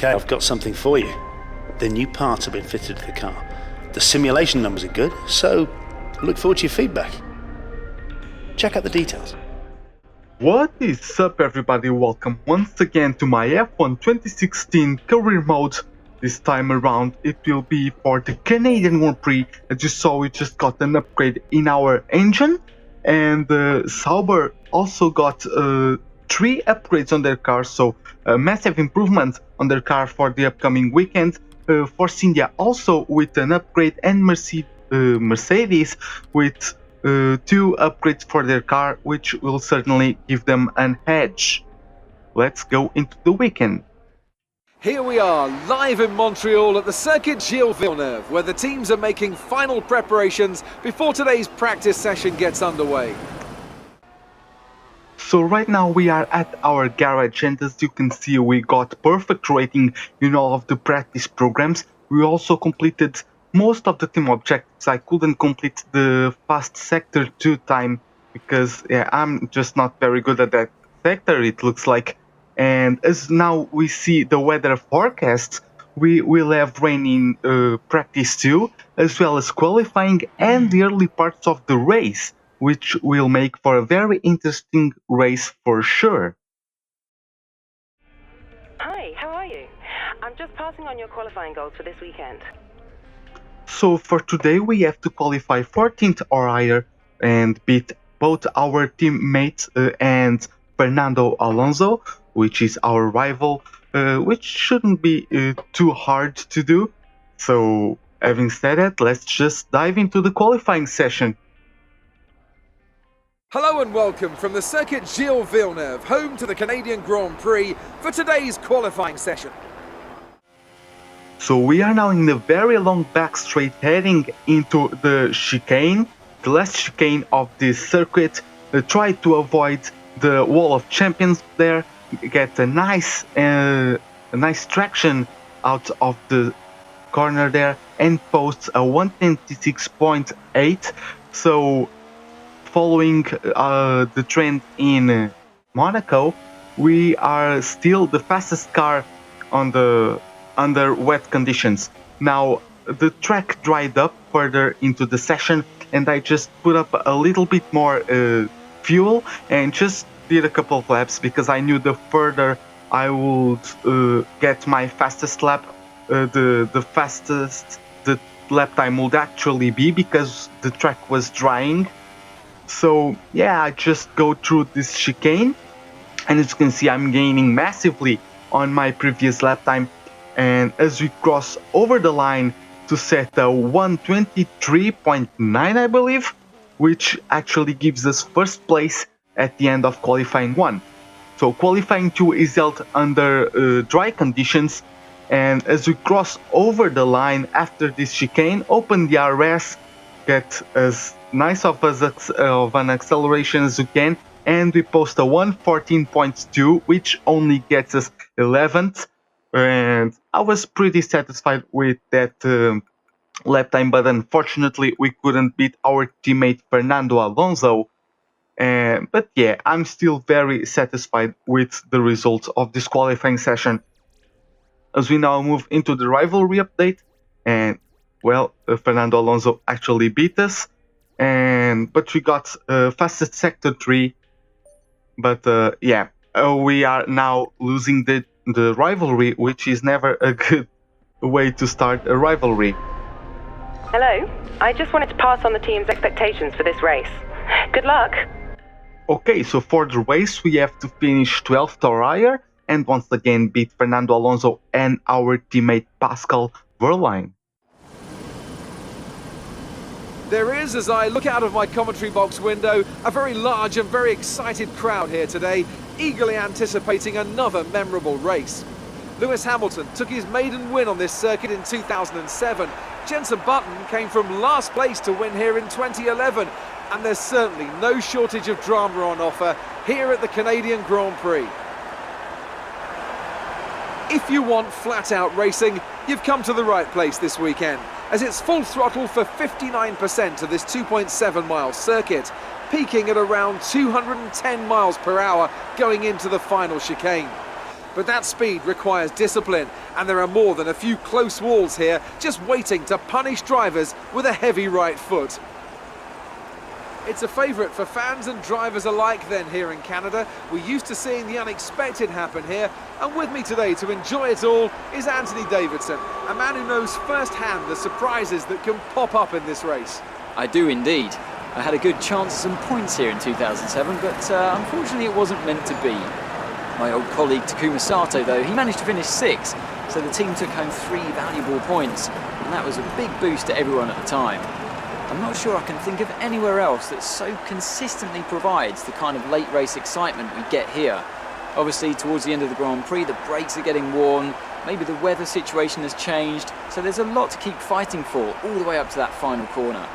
Okay, I've got something for you. The new parts have been fitted to the car. The simulation numbers are good, so I look forward to your feedback. Check out the details. What is up, everybody? Welcome once again to my F1 2016 career mode. This time around it will be for the Canadian Grand Prix. As you saw, we just got an upgrade in our engine, and Sauber also got 3 upgrades on their car, so a massive improvement on their car for the upcoming weekend. Force India also with an upgrade, and Mercedes with 2 upgrades for their car, which will certainly give them an edge. Let's go into the weekend. Here we are, live in Montreal at the Circuit Gilles Villeneuve, where the teams are making final preparations before today's practice session gets underway. So right now we are at our garage, and as you can see, we got perfect rating in all of the practice programs. We also completed most of the team objectives. I couldn't complete the fast sector 2 time because I'm just not very good at that sector, it looks like. And as now we see the weather forecast, we will have rain in practice 2, as well as qualifying and the early parts of the race, which will make for a very interesting race for sure. Hi, how are you? I'm just passing on your qualifying goals for this weekend. So for today we have to qualify 14th or higher and beat both our teammates and Fernando Alonso, which is our rival, which shouldn't be too hard to do. So having said that, let's just dive into the qualifying session. Hello and welcome from the Circuit Gilles Villeneuve, home to the Canadian Grand Prix, for today's qualifying session. So we are now in a very long back straight heading into the chicane, the last chicane of this circuit. Try to avoid the wall of champions there, get a nice traction out of the corner there, and post a 126.8. So following the trend in Monaco, we are still the fastest car under wet conditions. Now the track dried up further into the session, and I just put up a little bit more fuel and just did a couple of laps because I knew the further I would get my fastest lap, the fastest the lap time would actually be, because the track was drying. So yeah, I just go through this chicane, and as you can see, I'm gaining massively on my previous lap time. And as we cross over the line to set a 123.9, I believe, which actually gives us first place at the end of qualifying 1. So qualifying 2 is held under dry conditions, and as we cross over the line after this chicane, open the RS, get as nice of an acceleration as you can, and we post a 114.2, which only gets us 11th. And I was pretty satisfied with that lap time, but unfortunately we couldn't beat our teammate Fernando Alonso. But yeah, I'm still very satisfied with the results of this qualifying session. As we now move into the rivalry update, and well, Fernando Alonso actually beat us, but we got fastest sector 3. But yeah, we are now losing the rivalry, which is never a good way to start a rivalry. Hello, I just wanted to pass on the team's expectations for this race. Good luck! Okay, so for the race we have to finish 12th or higher, and once again beat Fernando Alonso and our teammate Pascal Wehrlein. There is, as I look out of my commentary box window, a very large and very excited crowd here today, eagerly anticipating another memorable race. Lewis Hamilton took his maiden win on this circuit in 2007. Jenson Button came from last place to win here in 2011. And there's certainly no shortage of drama on offer here at the Canadian Grand Prix. If you want flat-out racing, you've come to the right place this weekend, as it's full throttle for 59% of this 2.7-mile circuit, peaking at around 210 miles per hour going into the final chicane. But that speed requires discipline, and there are more than a few close walls here just waiting to punish drivers with a heavy right foot. It's a favourite for fans and drivers alike then here in Canada. We're used to seeing the unexpected happen here, and with me today to enjoy it all is Anthony Davidson, a man who knows firsthand the surprises that can pop up in this race. I do indeed. I had a good chance at some points here in 2007, but unfortunately it wasn't meant to be. My old colleague Takuma Sato, though, he managed to finish 6th, so the team took home 3 valuable points, and that was a big boost to everyone at the time. I'm not sure I can think of anywhere else that so consistently provides the kind of late race excitement we get here. Obviously, towards the end of the Grand Prix, the brakes are getting worn, maybe the weather situation has changed, so there's a lot to keep fighting for all the way up to that final corner.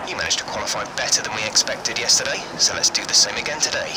You managed to qualify better than we expected yesterday, so let's do the same again today.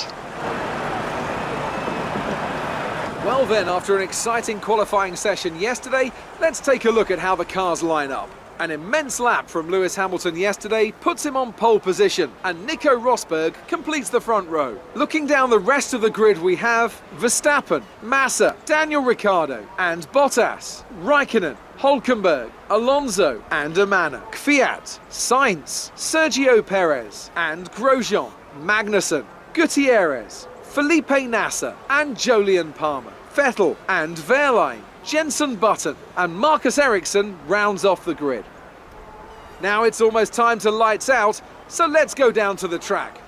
Well then, after an exciting qualifying session yesterday, let's take a look at how the cars line up. An immense lap from Lewis Hamilton yesterday puts him on pole position, and Nico Rosberg completes the front row. Looking down the rest of the grid, we have Verstappen, Massa, Daniel Ricciardo and Bottas, Raikkonen, Hülkenberg, Alonso and Manor, Kvyat, Sainz, Sergio Perez and Grosjean, Magnussen, Gutierrez, Felipe Nasser and Jolyon Palmer, Vettel and Wehrlein, Jenson Button and Marcus Ericsson rounds off the grid. Now it's almost time to lights out, so let's go down to the track.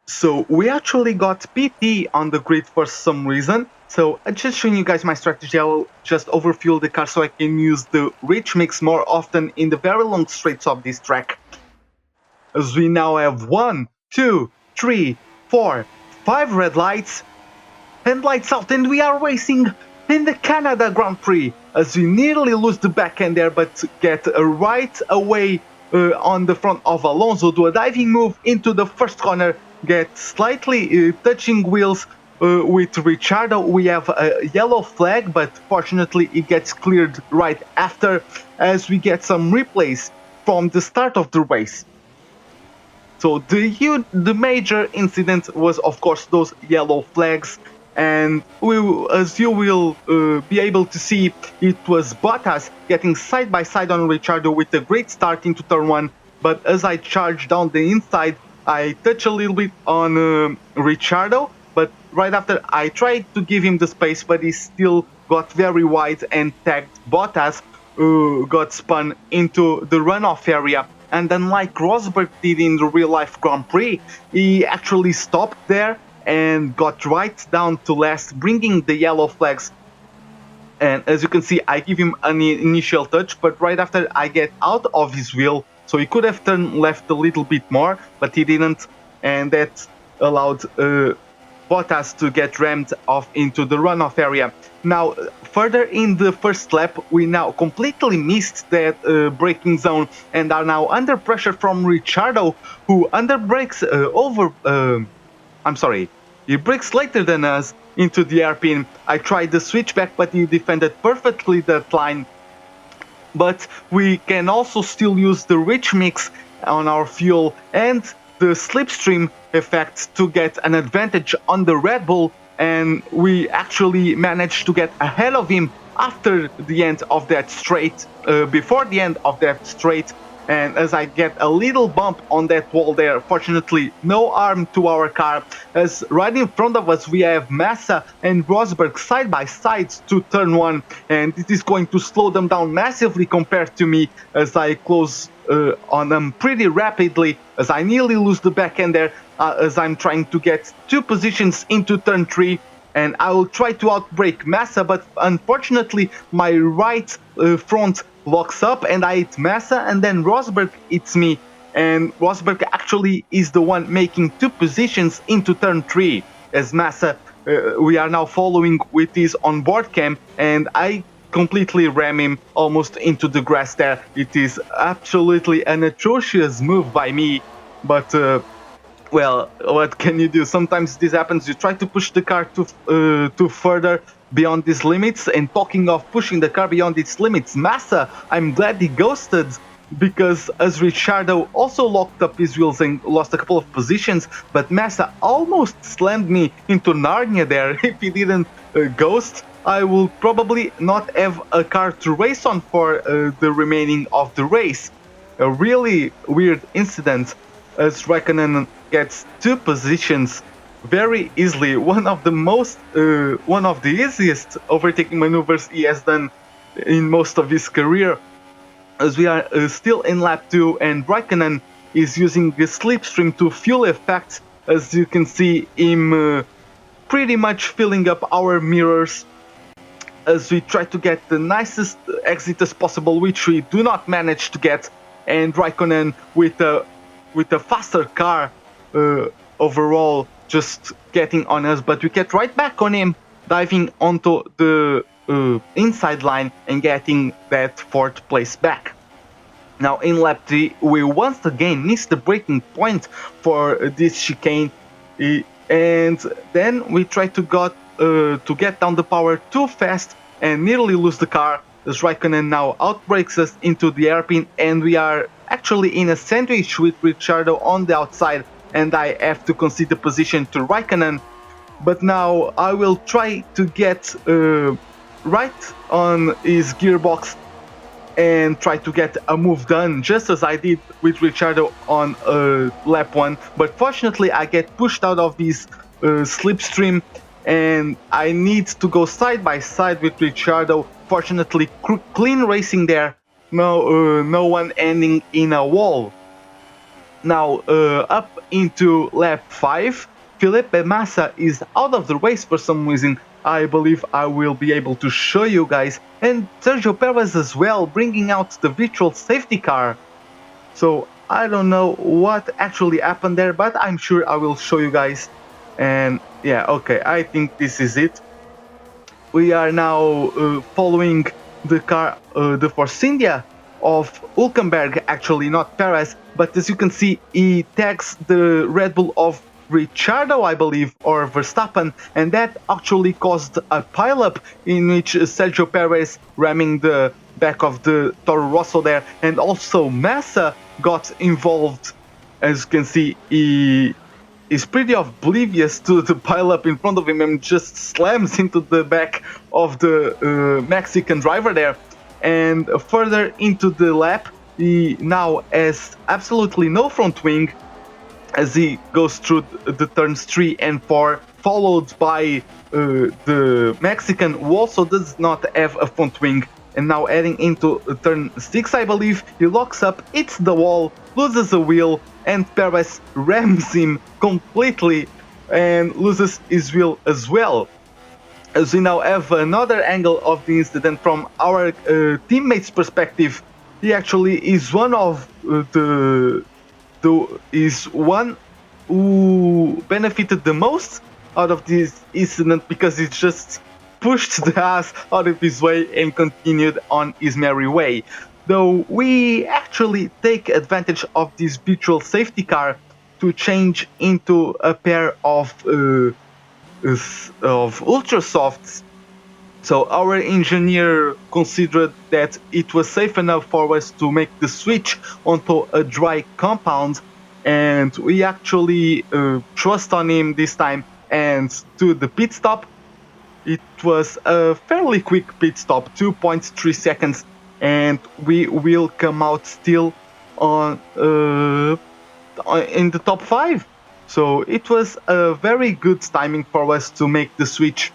So we actually got PT on the grid for some reason. So I'm just showing you guys my strategy. I will just overfuel the car so I can use the rich mix more often in the very long straights of this track. As we now have 1, 2, 3, 4, 5 red lights and lights out, and we are racing in the Canada Grand Prix as we nearly lose the back end there, but get right away on the front of Alonso, do a diving move into the first corner, get slightly touching wheels with Ricciardo. We have a yellow flag, but fortunately it gets cleared right after as we get some replays from the start of the race. So the major incident was, of course, those yellow flags, and as you will be able to see, it was Bottas getting side by side on Ricciardo with a great start into turn 1, but as I charged down the inside, I touched a little bit on Ricciardo, but right after I tried to give him the space, but he still got very wide and tagged Bottas, who got spun into the runoff area. And unlike Rosberg did in the real-life Grand Prix, he actually stopped there and got right down to last, bringing the yellow flags. And as you can see, I give him an initial touch, but right after I get out of his wheel, so he could have turned left a little bit more, but he didn't, and that allowed Bottas to get rammed off into the runoff area. Now, further in the first lap, we now completely missed that braking zone and are now under pressure from Ricciardo, who underbrakes he brakes later than us into the hairpin. I tried the switchback, but he defended perfectly that line. But we can also still use the rich mix on our fuel and the slipstream effect to get an advantage on the Red Bull, and we actually managed to get ahead of him after the end of that straight, before the end of that straight. And as I get a little bump on that wall there, fortunately no harm to our car, as right in front of us we have Massa and Rosberg side by side to turn 1, and it is going to slow them down massively compared to me as I close on them pretty rapidly, as I nearly lose the back end there, as I'm trying to get 2 positions into turn 3. And I will try to outbrake Massa, but unfortunately my right front locks up and I hit Massa, and then Rosberg hits me, and Rosberg actually is the one making 2 positions into turn 3, as Massa we are now following with his onboard cam, and I completely ram him almost into the grass there. It is absolutely an atrocious move by me, but well, what can you do? Sometimes this happens. You try to push the car to further beyond these limits. And talking of pushing the car beyond its limits, Massa, I'm glad he ghosted because as Ricciardo also locked up his wheels and lost a couple of positions, but Massa almost slammed me into Narnia there. If he didn't ghost, I will probably not have a car to race on for the remaining of the race. A really weird incident as Raikkonen gets 2 positions very easily. One of the easiest overtaking maneuvers he has done in most of his career, as we are still in lap 2 and Raikkonen is using the slipstream to fuel effect, as you can see him pretty much filling up our mirrors as we try to get the nicest exit as possible, which we do not manage to get, and Raikkonen with a faster car overall just getting on us, but we get right back on him, diving onto the inside line and getting that 4th place back. Now in lap 3 we once again missed the braking point for this chicane, and then we try to get down the power too fast and nearly lose the car, as Raikkonen now outbrakes us into the hairpin, and we are actually in a sandwich with Ricciardo on the outside, and I have to concede the position to Raikkonen. But now I will try to get right on his gearbox and try to get a move done, just as I did with Ricciardo on lap 1. But fortunately I get pushed out of his slipstream and I need to go side by side with Ricciardo. Fortunately clean racing there, no one ending in a wall. Now up into lap 5, Felipe Massa is out of the race for some reason. I believe I will be able to show you guys, and Sergio Perez as well, bringing out the virtual safety car. So I don't know what actually happened there, but I'm sure I will show you guys. And yeah, okay, I think this is it. We are now following the car, the Force India of Hülkenberg, actually not Perez, but as you can see he tags the Red Bull of Ricciardo, I believe, or Verstappen, and that actually caused a pileup in which Sergio Perez ramming the back of the Toro Rosso there, and also Massa got involved. As you can see, he is pretty oblivious to the pileup in front of him and just slams into the back of the Mexican driver there. And further into the lap, he now has absolutely no front wing as he goes through the turns 3 and 4, followed by the Mexican, who also does not have a front wing. And now heading into turn 6, I believe, he locks up, hits the wall, loses a wheel, and Perez rams him completely and loses his wheel as well. As we now have another angle of the incident from our teammate's perspective, he actually is one of is one who benefited the most out of this incident, because he just pushed the ass out of his way and continued on his merry way. Though we actually take advantage of this virtual safety car to change into a pair of ultra softs. So our engineer considered that it was safe enough for us to make the switch onto a dry compound, and we actually trust on him this time and do the pit stop. It was a fairly quick pit stop, 2.3 seconds, and we will come out still on in the top 5. So it was a very good timing for us to make the switch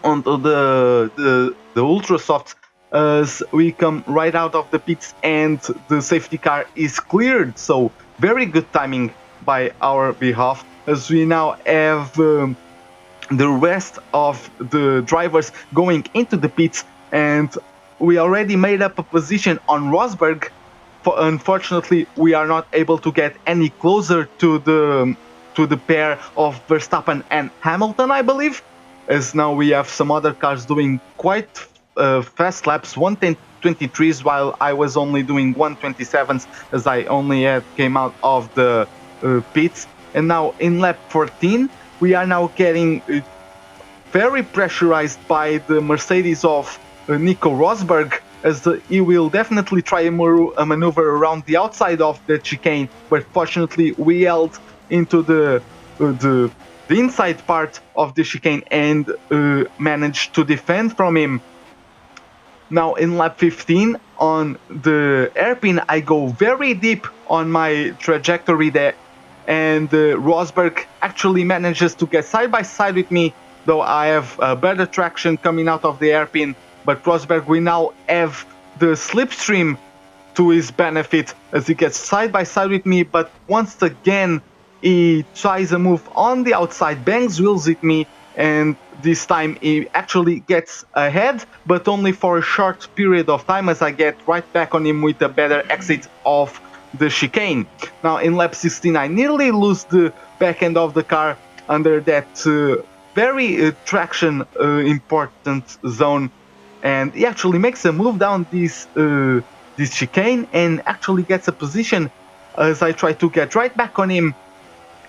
onto the ultra softs, as we come right out of the pits and the safety car is cleared. So very good timing by our behalf, as we now have the rest of the drivers going into the pits, and we already made up a position on Rosberg. Unfortunately, we are not able to get any closer to the pair of Verstappen and Hamilton, I believe, as now we have some other cars doing quite fast laps, 1:23s, while I was only doing 1:27s, as I only came out of the pits. And now in lap 14, we are now getting very pressurized by the Mercedes of Nico Rosberg, as he will definitely try a maneuver around the outside of the chicane, but fortunately we held into the inside part of the chicane and managed to defend from him. Now in lap 15 on the hairpin, I go very deep on my trajectory there, and Rosberg actually manages to get side by side with me, though I have better traction coming out of the hairpin. But Rosberg, we now have the slipstream to his benefit as he gets side by side with me, but once again he tries a move on the outside, bangs wheels at me, and this time he actually gets ahead, but only for a short period of time as I get right back on him with a better exit of the chicane. Now in lap 16 I nearly lose the back end of the car under that very traction important zone, and he actually makes a move down this chicane and actually gets a position as I try to get right back on him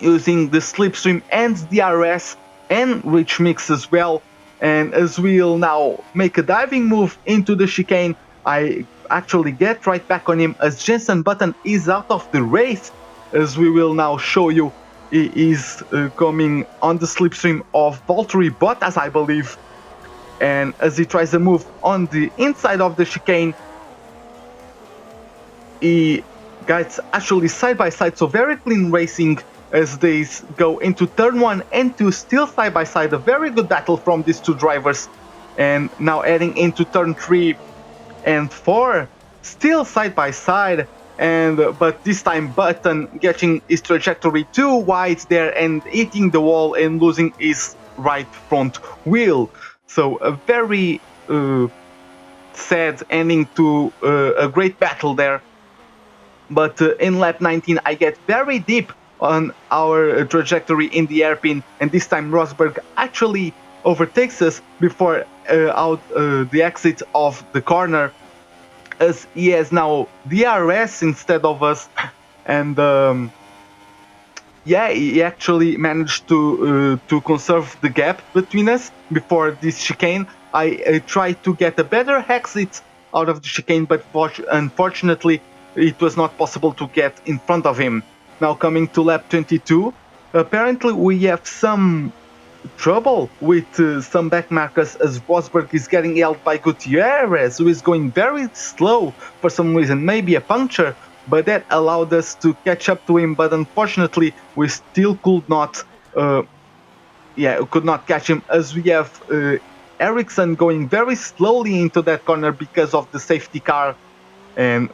using the slipstream and DRS and rich mix as well. And as we'll now make a diving move into the chicane, I actually get right back on him as Jenson Button is out of the race, as we will now show you. He is coming on the slipstream of Valtteri Bottas, I believe, and as he tries a move on the inside of the chicane, he gets actually side by side, so very clean racing as they go into turn 1 and 2, still side by side. A very good battle from these two drivers, and now heading into turn 3 and 4, still side by side, and but this time Button getting his trajectory too wide there and hitting the wall and losing his right front wheel. So a very sad ending to a great battle there. But in lap 19 I get very deep on our trajectory in the hairpin, and this time Rosberg actually overtakes us before out the exit of the corner, as he has now DRS instead of us, and yeah, he actually managed to conserve the gap between us before this chicane. I tried to get a better exit out of the chicane, but unfortunately it was not possible to get in front of him. Now coming to lap 22, apparently we have some trouble with some back markers as Rosberg is getting held by Gutierrez, who is going very slow for some reason, maybe a puncture, but that allowed us to catch up to him, but unfortunately we still could not catch him, as we have Ericsson going very slowly into that corner because of the safety car, and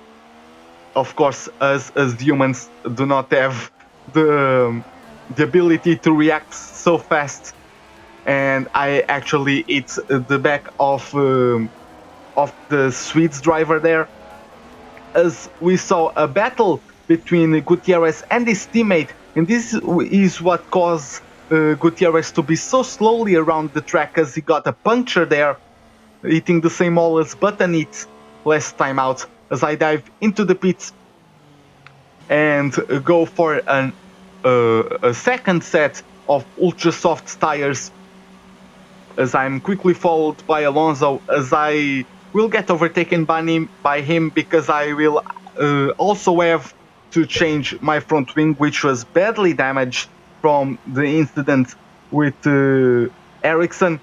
of course as humans do not have the ability to react so fast, and I actually hit the back of the Swedes driver there, as we saw a battle between Gutierrez and his teammate, and this is what caused Gutierrez to be so slowly around the track, as he got a puncture there, hitting the same wall as Button hit last time out. As I dive into the pits and go for a second set of ultra soft tires, as I'm quickly followed by Alonso, as I will get overtaken by him because I will also have to change my front wing, which was badly damaged from the incident with Ericsson.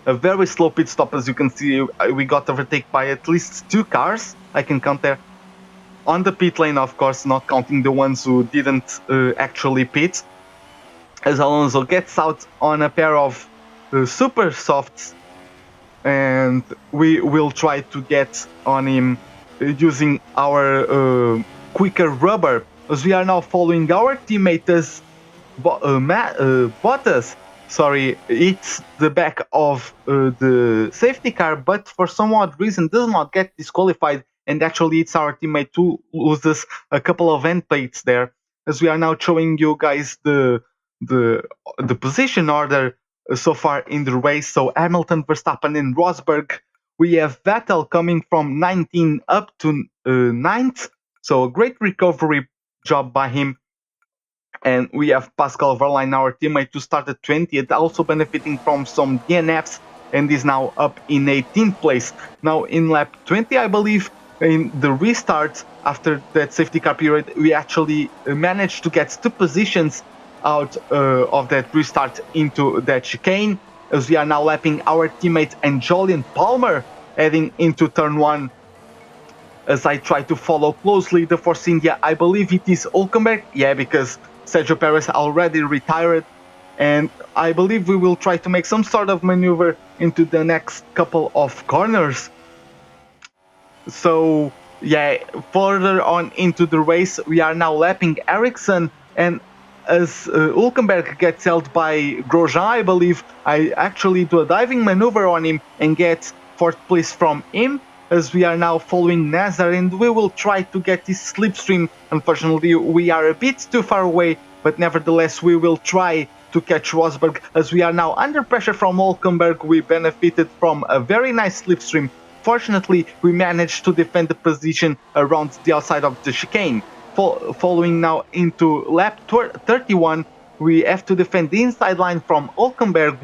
A very slow pit stop, as you can see. We got overtaken by at least 2 cars, I can count there. On the pit lane, of course, not counting the ones who didn't actually pit. As Alonso gets out on a pair of super softs, and we will try to get on him using our quicker rubber, as we are now following our teammate as Bottas. Sorry, it's the back of the safety car, but for some odd reason does not get disqualified, and actually it's our teammate who loses a couple of end plates there, as we are now showing you guys the position order so far in the race. So Hamilton, Verstappen and Rosberg. We have Vettel coming from 19 up to 9th, so a great recovery job by him. And we have Pascal Wehrlein, our teammate, to start at 20th, also benefiting from some DNFs and is now up in 18th place. Now in lap 20, I believe, in the restart after that safety car period, we actually managed to get 2 positions out of that restart into that chicane, as we are now lapping our teammate and Jolyon Palmer heading into turn 1. As I try to follow closely the Force India, I believe it is Hülkenberg, yeah, because Sergio Perez already retired, and I believe we will try to make some sort of maneuver into the next couple of corners. So yeah, further on into the race, we are now lapping Ericsson, and as Hülkenberg gets held by Grosjean, I believe, I actually do a diving maneuver on him and get 4th place from him, as we are now following Nazar, and we will try to get this slipstream. Unfortunately, we are a bit too far away, but nevertheless we will try to catch Rosberg, as we are now under pressure from Hülkenberg. We benefited from a very nice slipstream. Fortunately, we managed to defend the position around the outside of the chicane. Following now into lap 31, we have to defend the inside line from Hülkenberg,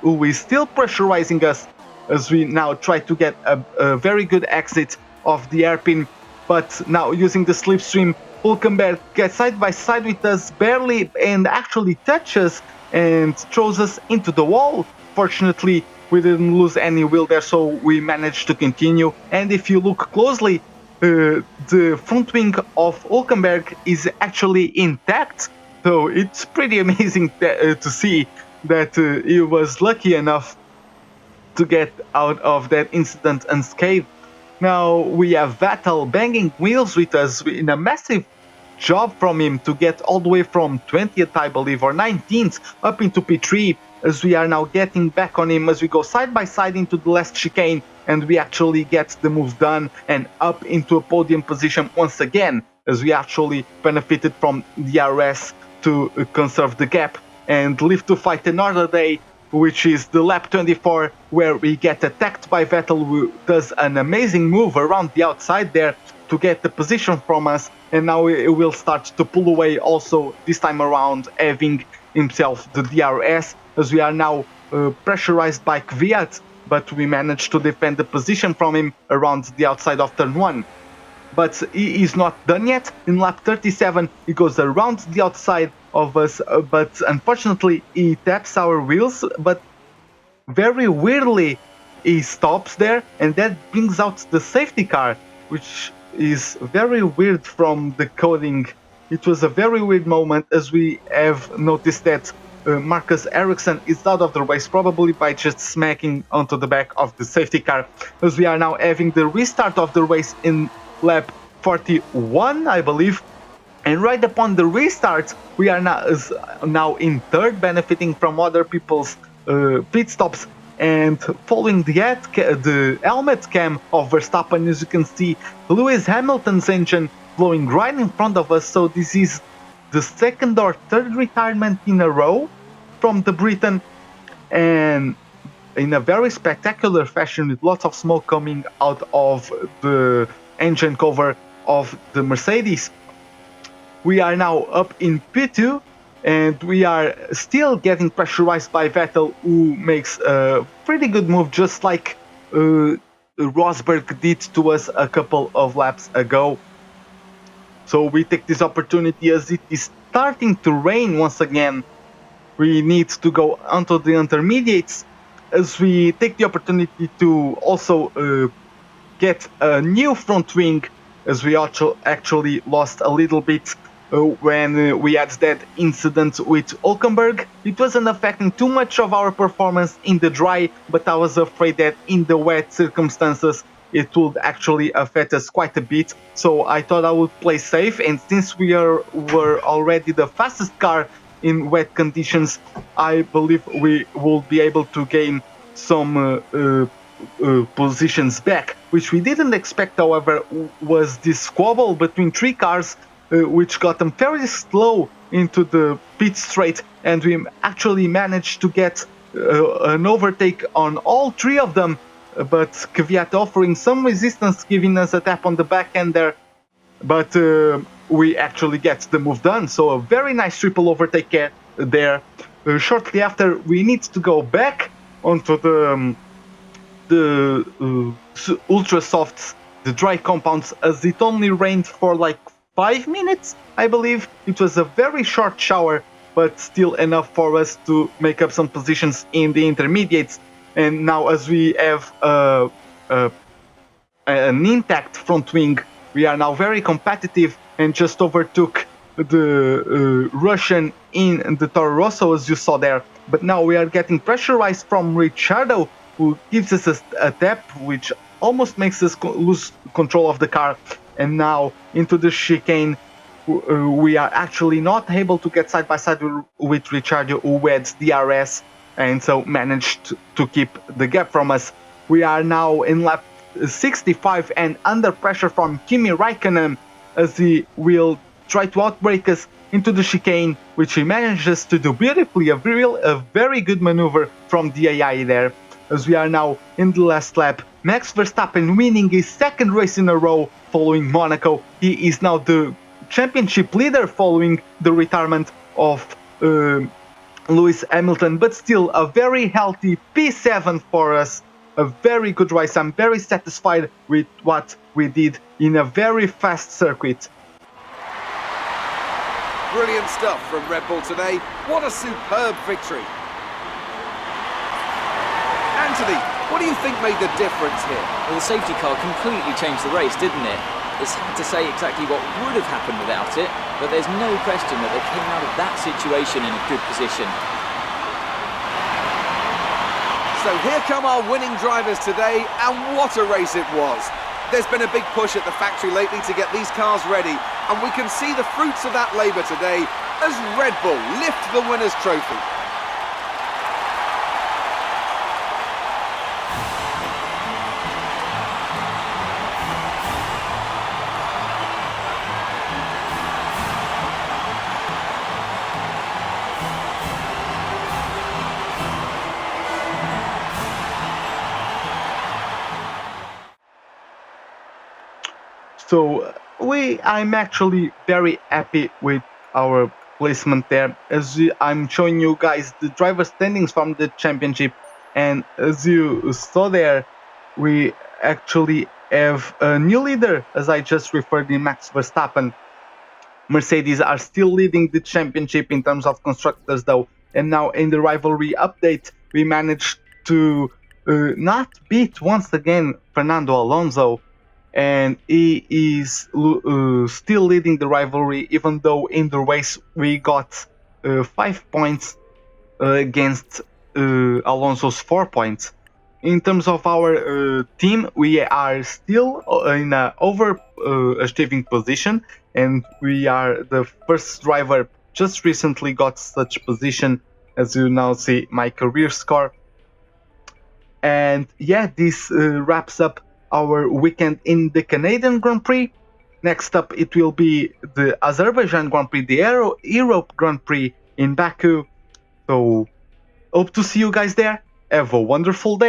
who is still pressurizing us, as we now try to get a very good exit of the hairpin. But now using the slipstream, Hülkenberg gets side by side with us barely and actually touches and throws us into the wall. Fortunately, we didn't lose any wheel there, so we managed to continue. And if you look closely, the front wing of Hülkenberg is actually intact, so it's pretty amazing to see that he was lucky enough to get out of that incident unscathed. Now we have Vettel banging wheels with us in a massive job from him to get all the way from 20th, I believe, or 19th up into P3, as we are now getting back on him as we go side by side into the last chicane, and we actually get the move done and up into a podium position once again, as we actually benefited from DRS to conserve the gap and live to fight another day, which is the lap 24, where we get attacked by Vettel, who does an amazing move around the outside there to get the position from us, and now it will start to pull away also this time around, having himself the DRS, as we are now pressurized by Kvyat, but we managed to defend the position from him around the outside of turn 1. But he is not done yet. In lap 37, he goes around the outside of us, but unfortunately he taps our wheels, but very weirdly he stops there, and that brings out the safety car, which is very weird from the coding. It was a very weird moment, as we have noticed that Marcus Ericsson is out of the race, probably by just smacking onto the back of the safety car, as we are now having the restart of the race in lap 41, I believe. And right upon the restart, we are now in third, benefiting from other people's pit stops. And following the helmet cam of Verstappen, as you can see, Lewis Hamilton's engine blowing right in front of us. So this is the second or third retirement in a row from the Briton, and in a very spectacular fashion, with lots of smoke coming out of the engine cover of the Mercedes. We are now up in P2, and we are still getting pressurized by Vettel, who makes a pretty good move, just like Rosberg did to us a couple of laps ago. So we take this opportunity, as it is starting to rain once again. We need to go onto the intermediates, as we take the opportunity to also get a new front wing, as we actually lost a little bit when we had that incident with Hülkenberg. It wasn't affecting too much of our performance in the dry, but I was afraid that in the wet circumstances it would actually affect us quite a bit. So I thought I would play safe, and since we were already the fastest car in wet conditions, I believe we will be able to gain some positions back. Which we didn't expect, however, was this squabble between three cars, which got them very slow into the pit straight, and we actually managed to get an overtake on all three of them, but Kvyat offering some resistance, giving us a tap on the back end there, but we actually get the move done. So a very nice triple overtake there. Shortly after, we need to go back onto the the ultra softs, the dry compounds, as it only rained for like 5 minutes, I believe. It was a very short shower, but still enough for us to make up some positions in the intermediates. And now, as we have an intact front wing, we are now very competitive and just overtook the Russian in the Toro Rosso, as you saw there. But now we are getting pressurized from Ricciardo, who gives us a tap, which almost makes us lose control of the car. And now into the chicane, we are actually not able to get side by side with Ricciardo, who had DRS, and so managed to keep the gap from us. We are now in lap 65 and under pressure from Kimi Raikkonen, as he will try to outbrake us into the chicane, which he manages to do beautifully. A very good maneuver from the AI there. As we are now in the last lap, Max Verstappen winning his second race in a row following Monaco. He is now the championship leader following the retirement of Lewis Hamilton, but still a very healthy P7 for us. A very good race. I'm very satisfied with what we did in a very fast circuit. Brilliant stuff from Red Bull today. What a superb victory. Anthony, what do you think made the difference here? Well, the safety car completely changed the race, didn't it? It's hard to say exactly what would have happened without it, but there's no question that they came out of that situation in a good position. So here come our winning drivers today, and what a race it was. There's been a big push at the factory lately to get these cars ready, and we can see the fruits of that labour today as Red Bull lift the winner's trophy. So I'm actually very happy with our placement there. As I'm showing you guys the driver standings from the championship, and as you saw there, we actually have a new leader, as I just referred in Max Verstappen. Mercedes are still leading the championship in terms of constructors though, and now in the rivalry update we managed to not beat once again Fernando Alonso, and he is still leading the rivalry, even though in the race we got 5 points against Alonso's 4 points. In terms of our team, we are still in an overachieving position, and we are the first driver just recently got such position, as you now see my career score. And yeah, this wraps up our weekend in the Canadian Grand Prix. Next up, it will be the Azerbaijan Grand Prix, the Europe Grand Prix in Baku. So, hope to see you guys there. Have a wonderful day.